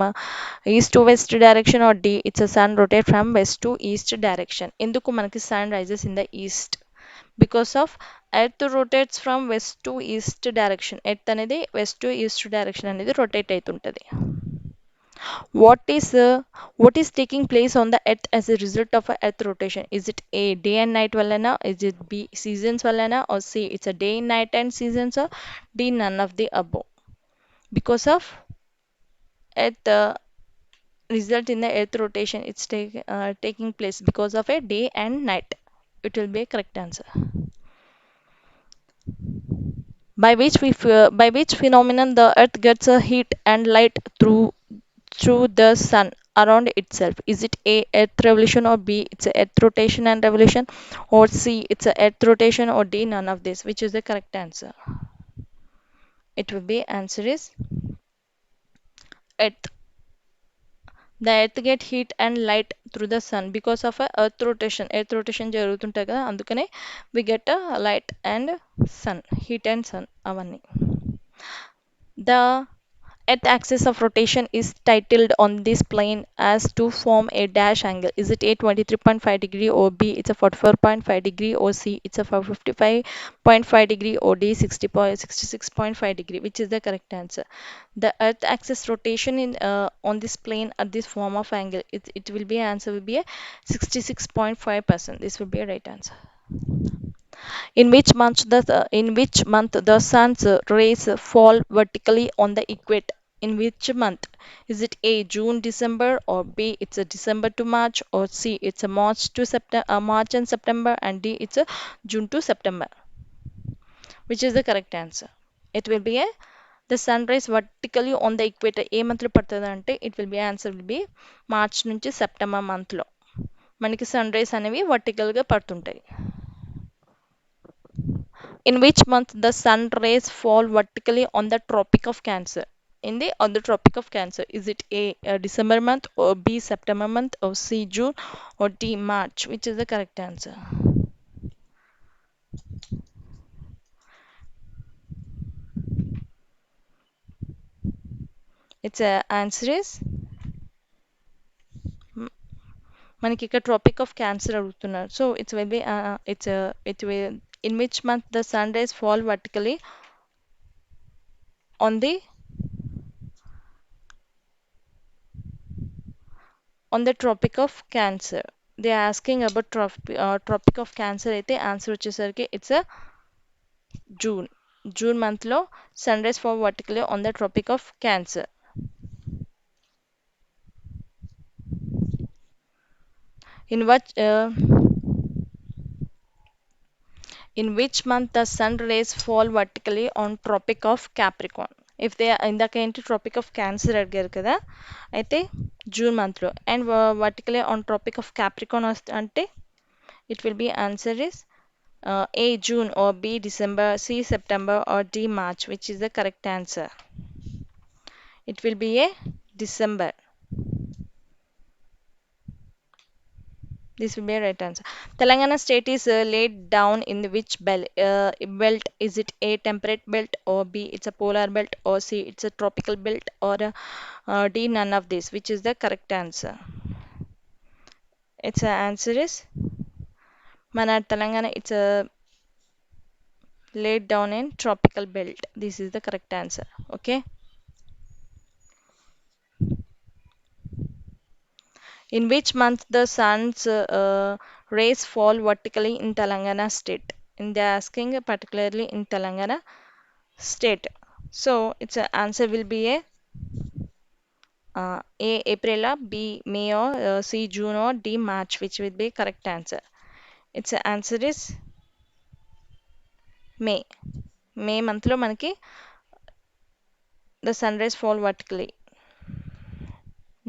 east to west direction, or D, it's a sun rotates from west to east direction? ఎందుకు మనకి sun rises in the east? Because of earth rotates from west to east direction. Earth అనేది west to east direction అనేది rotate అవుతుంటుంది. What is what is taking place on the earth as a result of a earth rotation? Is it A, day and night vallana? Is it B, seasons vallana? Or C, it's a day, night and seasons? Or D, none of the above? Because of earth result in the earth rotation, it's taking place because of a day and night. It will be a correct answer. By which phenomenon the earth gets a heat and light through the sun around itself? Is it A, earth revolution, or B, it's a earth rotation and revolution, or C, it's a earth rotation, or D, none of this? Which is the correct answer? It will be answer is earth. The earth get heat and light through the sun because of a earth rotation జరుగుతుంటాయి కదా, అందుకనే we get a light and sun, heat and sun అవన్నీ. The earth axis of rotation is titled on this plane as to form a dash angle. Is it A, 23.5 degree, or B, it's a 44.5 degree, or C, it's a 55.5 degree, or D, 66.5 degree? Which is the correct answer? The earth axis rotation in on this plane at this form of angle, it will be answer will be a 66.5%. This will be a right answer. In which month the sun's rays fall vertically on the equator? In which month? Is it A, June, December, or B, it's a December to March, or C, it's a March to September, March and September, and D, it's a June to September? Which is the correct answer? It will be a the sun rays vertically on the equator A month లో పడుతుంది అంటే it will be answer will B March నుంచి September month లో మనకి sun rays అనేవి vertical గా పడుతుంటాయి. In which month the sun rays fall vertically on the Tropic of Cancer? On the Tropic of Cancer, is it A, December month, or B, September month, or C, June, or D, March? Which is the correct answer? Its answer is మనకి ఇక్కడ trophic of cancer అడుగుతున్నారు. So it's will be it will in which month the sun rays fall vertically on the Tropic of Cancer? They are asking about Tropic of Cancer అయితే answer వచ్చేసరికి it's June month లో sun rise fall vertically on the Tropic of Cancer. In what in which month the sun rays fall vertically on Tropic of Capricorn? If they ఇందాక ఏంటి trophic of cancer అడిగారు కదా, అయితే June మంత్లో and vertically on Tropic of Capricorn అంటే it will be answer is A, June, or B, December, C, September, or D, March? Which is the correct answer? It will be a December. This will be a right answer. Telangana state is laid down in which belt? Is it A, temperate belt, or B, it's a polar belt, or C, it's a tropical belt, or D, none of this? Which is the correct answer? Its answer is mana Telangana. It's a laid down in tropical belt. This is the correct answer. Okay. In which month the sun's rays fall vertically in Telangana state? And they are asking particularly in Telangana state. So its answer will be A, April, B, May, or C, June, or D, March, which will be correct answer. Its answer is May. May month lo manaki the sunrise fall vertically.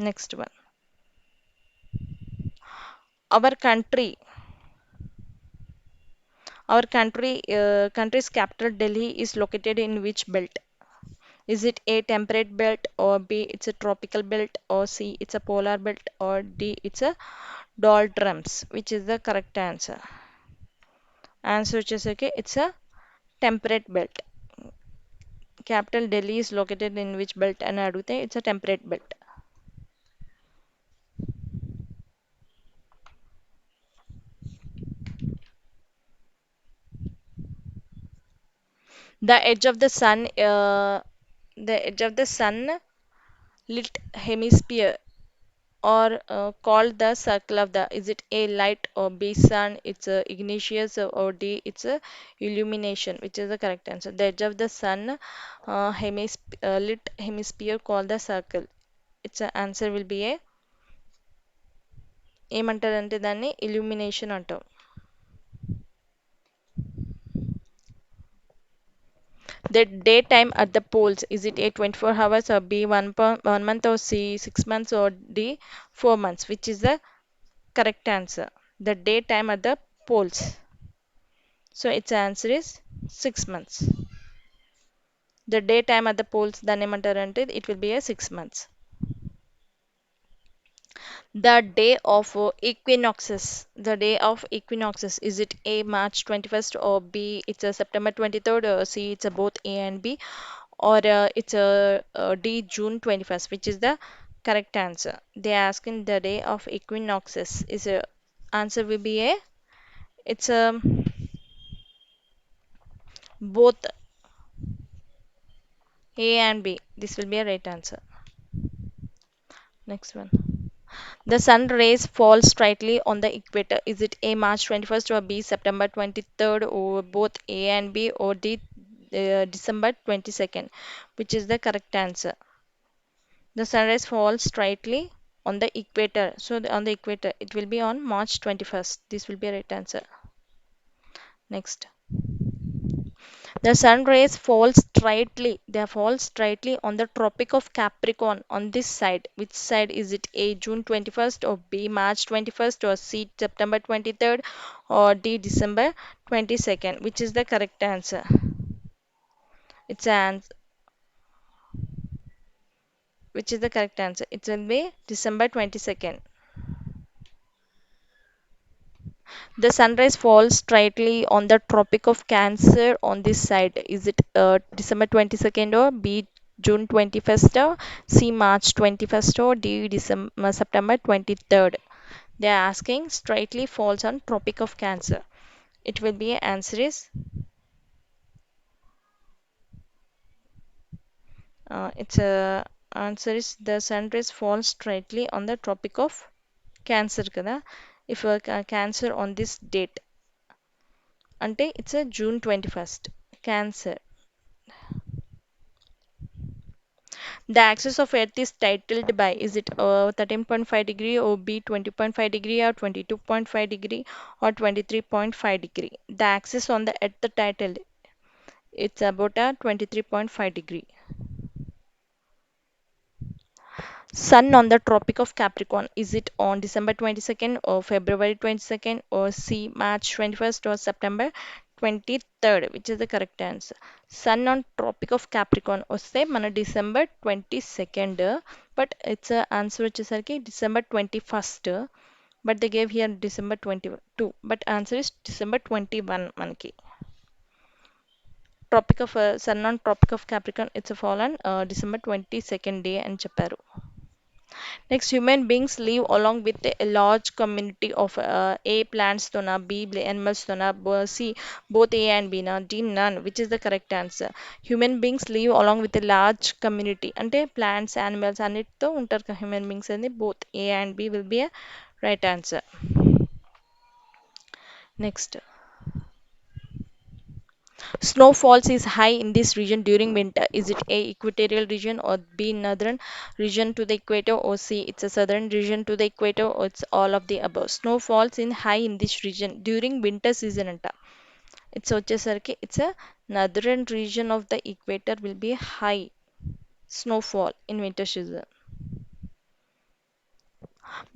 Next one. Our country country's capital Delhi is located in which belt? Is it A, temperate belt, or B, it's a tropical belt, or C, it's a polar belt, or D, it's a doldrums? Which is the correct answer? Answer వచ్చేసరికి it's a temperate belt. Capital Delhi is located in which belt అని అడిగితే it's a temperate belt. The edge of the sun, the edge of the sun lit hemisphere, or called the circle of the, is it A light, or B sun, it's a igneous, or D it's a illumination, which is the correct answer. The edge of the sun lit hemisphere called the circle. Its answer will be a, ఏమంటారంటే దాన్ని illumination అంటాం. The daytime at the poles, is it A 24 hours, or B 1 month, or C 6 months, or D 4 months, which is the correct answer? The daytime at the poles. So its answer is 6 months. The daytime at the poles దాన్ని ఏమంటారంటే it will be a 6 months. The day of equinoxes. The day of equinoxes. Is it A March 21st, or B it's a September 23rd, or C it's a both A and B, or it's a D June 21st, which is the correct answer? They are asking the day of equinoxes. Is a answer will be A. It's a both A and B. This will be a right answer. Next one. The sun rays fall straightly on the equator. Is it A March 21st, or B September 23rd, or both A and B, or D December 22nd? Which is the correct answer? The sunrise falls straightly on the equator. So on the equator, it will be on March 21st. This will be a right answer. Next. The sun rays fall straightly. They fall straightly on the Tropic of Capricorn on this side. Which side is it? A June 21st, or B March 21st, or C September 23rd, or D December 22nd? Which is the correct answer? It's an which is the correct answer? It will be December 22nd. The sunrise falls straightly on the Tropic of Cancer on this side. Is it December 22nd, or B June 21st, or C March 21st, or D December September 23rd? They are asking straightly falls on Tropic of Cancer. It will be answer is it's a answer is the sunrise falls straightly on the Tropic of Cancer kada. If Cancer on this date, అంటే it's a June 21st. Cancer. The axis of Earth is titled by, is it 13.5 degree, or B 20.5 degree, or 22.5 degree, or 23.5 degree? The axis on the Earth titled, it's about a 23.5 degree. Sun on the Tropic of Capricorn, is it on December 22nd, or February 22nd, or C March 21st, or September 23rd? Which is the correct answer? Sun on Tropic of Capricorn వస్తే మన December 22nd, but it's a answer వచ్చేసరికి December 21st, but they gave here December 22, but answer is December 21 మనకి. Tropic of Sun on Tropic of Capricorn, it's a fall on December 22nd day అని చెప్పారు. Next, human beings live along with a large community of A plants tona, B animals tona, C both A and B na, D none, which is the correct answer. Human beings live along with a large community. అంటే plants, animals అన్నిటితో ఉంటారు కదా human beings అని both A and B will be a right answer. Next. Snowfalls is high in this region during winter. Is it A equatorial region, or B northern region to the equator, or C it's a southern region to the equator, or it's all of the above? Snowfalls in high in this region during winter season anta. It's వచ్చేసరికి it's a northern region of the equator will be high snowfall in winter season.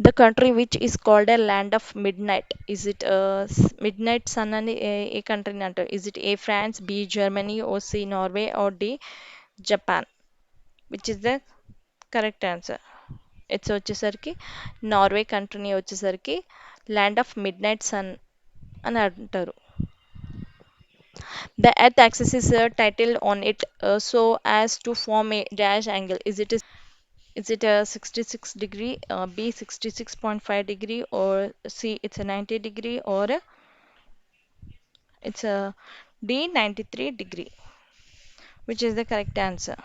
The country which is called a land of midnight, is it midnight sun అని ఏ కంట్రీని అంటారు? Is it A France, B Germany, or C Norway, or D Japan? Which is the correct answer? It's వచ్చేసరికి Norway కంట్రీని వచ్చేసరికి land of midnight sun అని అంటారు. The earth axis is titled on it so as to form a dash angle. Is it a 66 degree, B 66.5 degree, or C it's a 90 degree, or it's a D 93 degree? which is the correct answer.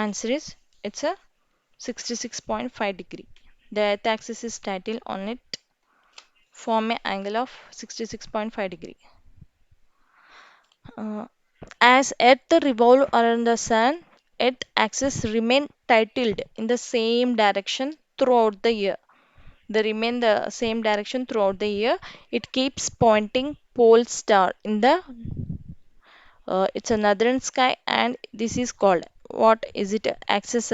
Answer is it's a 66.5 degree. The earth axis is titled on it form a angle of 66.5 degree. Uh, as Earth revolve around the Sun, Earth axis remain tilted in the same direction throughout the year. They remain the same direction throughout the year. It keeps pointing pole star in the it's a northern sky, and this is called what is it? Axis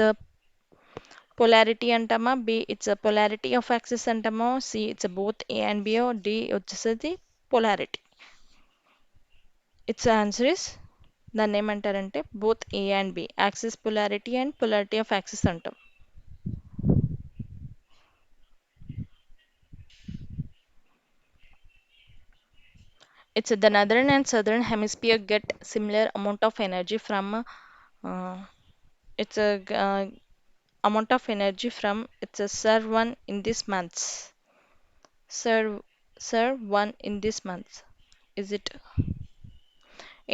polarity అంటామా, B it's a polarity of axis అంటామా, C it's a both A and B, or D వచ్చేసరికి polarity. Its answer is దాన్ని ఏమంటారంటే both A and B, axis polarity and polarity of axis అంటాం. It's the northern and southern hemisphere get similar amount of energy from it's a amount of energy from it's a SIR 1 in this month. SIR SIR 1 in this month. Is it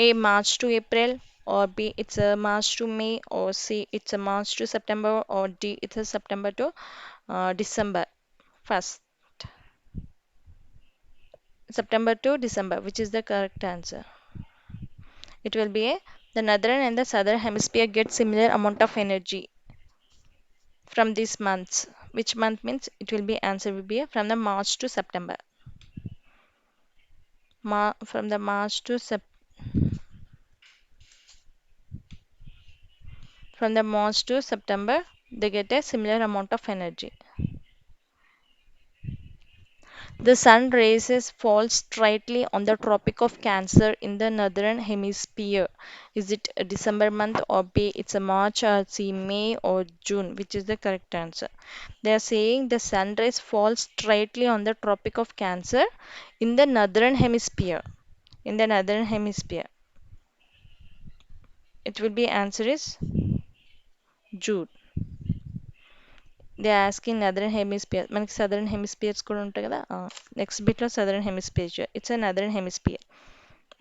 A March to April, or B it's a March to May, or C it's a March to September, or D it's a September to December? First, September to December, which is the correct answer. It will be a the northern and the southern hemisphere get similar amount of energy from these months. Which month means it will be answer will be from the March to September. From the March to from the March to September, they get a similar amount of energy. The sun rays fall straightly on the Tropic of Cancer in the northern hemisphere. Is it a December month, or B it's a March, or C May, or June? Which is the correct answer? They are saying the sun rays fall straightly on the Tropic of Cancer in the northern hemisphere. In the northern hemisphere. It will be answer is June. They are asking northern hemisphere. మనకి southern hemispheres కూడా ఉంటాయి కదా. Next బిట్లో southern hemisphere. It's a northern hemisphere.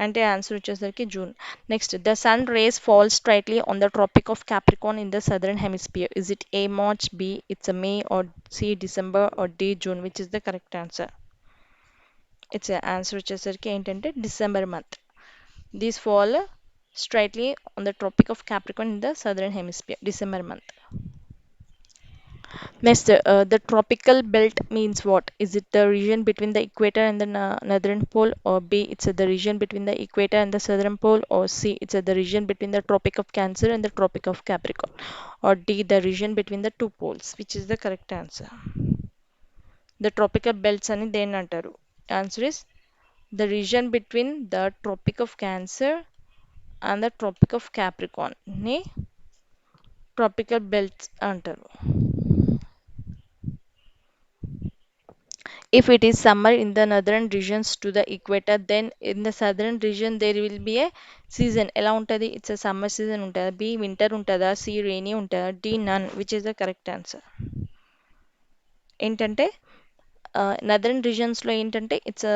అంటే answer వచ్చేసరికి June. Next the sun rays fall straightly on the Tropic of Capricorn in the southern hemisphere. Is it A March, B it's May, or C December, or D June? Which is the correct answer? It's answer వచ్చేసరికి ఏంటంటే December month. These fall straightly on the Tropic of Capricorn in the southern hemisphere, December month. Next, the tropical belt means what? Is it the region between the equator and the northern pole, or B, it's the region between the equator and the southern pole, or C, it's the region between the Tropic of Cancer and the Tropic of Capricorn, or D, the region between the two poles? Which is the correct answer? The tropical belts అని దేన్ని అంటారు? Answer is the region between the Tropic of Cancer and the Tropic of Capricorn ని tropical belts అంటారు. If it is summer in the northern regions to the equator, then in the southern region there will be a season. ఎలా ఉంటది? It's a summer season ఉంటుందా? B winter ఉంటుందా? C rainy ఉంటుందా? D none. Which is the correct answer? ఏంటంటే నదర్న్ రీజన్స్లో ఏంటంటే it's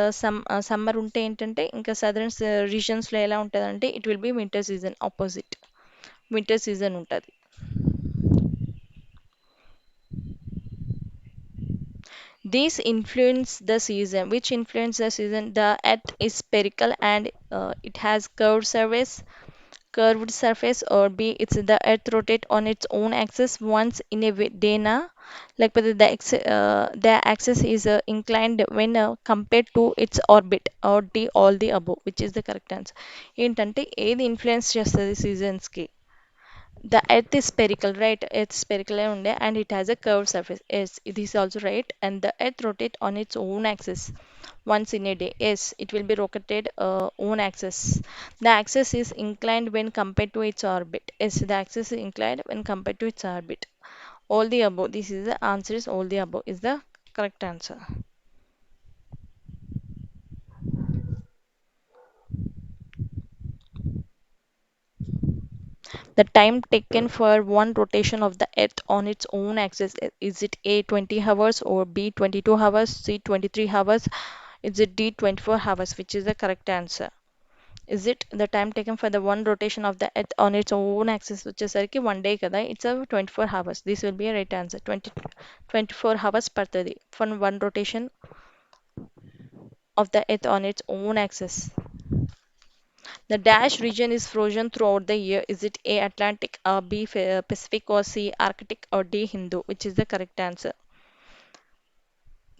summer ఉంటే ఏంటంటే ఇంకా సదరన్ రీజన్స్లో ఎలా ఉంటుందంటే it will be winter season, opposite winter season ఉంటుంది. These influence the season. Which influence the season? The Earth is spherical and it has curved surface, or B it's the Earth rotate on its own axis once in a day na. Like whether the axis is inclined when compared to its orbit, or D all the above. Which is the correct answer? ఏంటంటే ఏది influence చేస్తుంది సీజన్స్కి? The earth is spherical, right? It's spherical and it has a curved surface. Yes, it is also right. And the earth rotates on its own axis once in a day. Yes, it will be rotated own axis. The axis is inclined when compared to its orbit. Yes, the axis is inclined when compared to its orbit. All the above. This is the answer is all the above is the correct answer. The time taken for one rotation of the Earth on its own axis, is it A 20 hours or B 22 hours, C 23 hours, is it D 24 hours, which is the correct answer? Is it the time taken for the one rotation of the Earth on its own axis, which is like 1 day kada, it's a 24 hours. This will be a right answer. 24 hours పడుతుంది for one rotation of the Earth on its own axis. The dash region is frozen throughout the year. Is it A Atlantic, B Pacific, or C Arctic, or D Hindu? Which is the correct answer?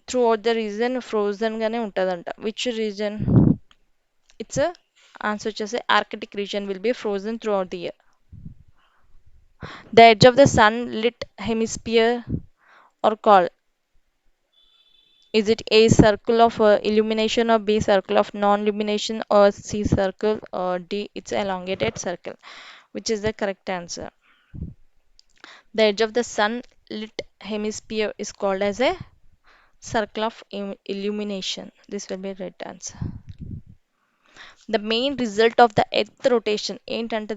Throughout the region frozen గానే ఉంటదంట. Which region? It's a answer వచ్చేసి Arctic region will be frozen throughout the year. The edge of the sun lit hemisphere or called, is it A circle of illumination, or B circle of non-illumination, or C circle, or D it's elongated circle? Which is the correct answer? The edge of the sun lit hemisphere is called as a circle of illumination. This will be right answer. The main result of the earth rotation.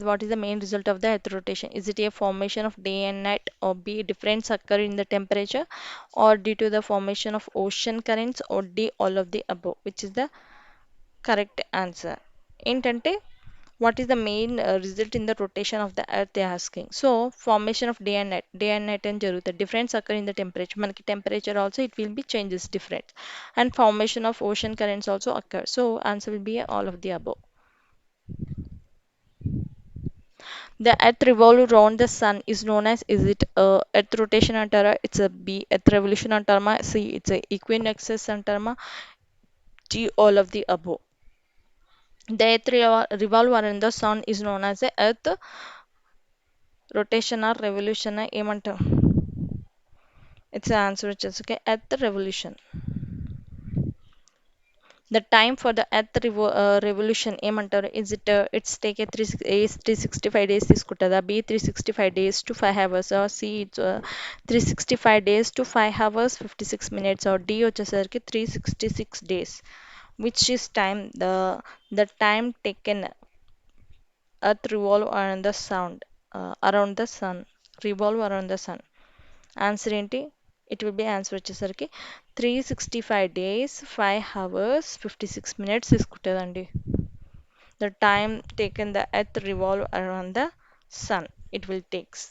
What is the main result of the earth rotation? Is it a formation of day and night, or B difference occur in the temperature, or due to the formation of ocean currents, or D all of the above? Which is the correct answer? ఏంటంటే what is the main result in the rotation of the earth, they are asking. So formation of day and night and jaruguta difference occur in the temperature, manaki temperature also it will be changes different, and formation of ocean currents also occur. So answer will be all of the above. The earth revolve around the sun is known as, is it earth rotation antara, it's a B earth revolution antarma, C it's a equinoxes antarma, D all of the above? The earth revolve around the sun is known as a earth rotation or revolution ఏమంటాం? It's the answer which is okay at the revolution. The time for the earth revolution ఏమంటారు? Is it it's take a 365 days తీసుకుంటుందా, B 365 days to 5 hours, or C it's 365 days to 5 hours 56 minutes, or D వచ్చేసరికి 366 days? Which is time the time taken earth revolve around the sound around the sun, revolve around the sun? ఆన్సర్ ఏంటి? It will be answer వచ్చేసరికి 365 days 5 hours 56 minutes తీసుకుంటుందండి. The time taken the earth revolve around the sun, it will takes